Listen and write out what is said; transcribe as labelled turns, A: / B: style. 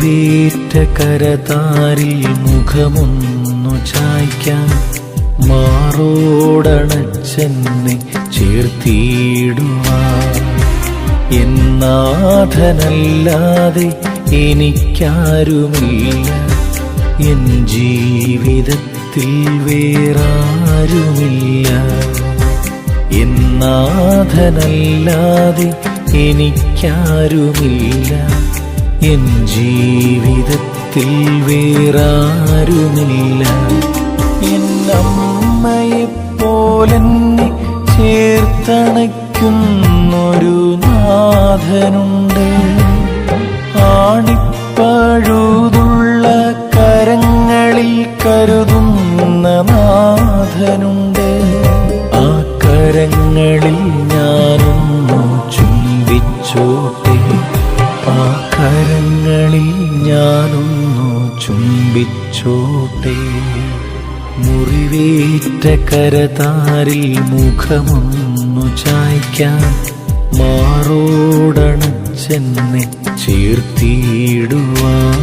A: മുറിവേറ്റ കരതാരിൽ മുഖമൊന്നു ചായ്ക്കാൻ മാറോടണച്ചെന്നെ ചേർത്തിടുവാൻ എന്നാഥനല്ലാതെ എനിക്കാരുമില്ല, എൻ ജീവിതത്തിൽ വേറാരുമില്ല. എന്നാഥനല്ലാതെ എനിക്കാരുമില്ല, എൻ ജീവിതത്തിൽ വേറാരുമില്ല. എന്നമ്മയെപ്പോലെന്നെ ചേർത്തണയ്ക്കുന്നൊരു നാഥനുണ്ട്, ആണിപ്പഴുതുള്ള കരങ്ങളിൽ കരുതുന്ന നാഥനുണ്ട്. ആ കരങ്ങളിൽ ഞാനൊന്നു ചുംബിച്ചോട്ടെ, ആ കരങ്ങളിൽ ഞാനൊന്നു ചുംബിച്ചോട്ടെ. മുറിവേറ്റ കരതാരിൽ മുഖമൊന്നു ചായ്ക്കാൻ മാറോടണച്ചെന്നെ ചേർത്തിടുവാൻ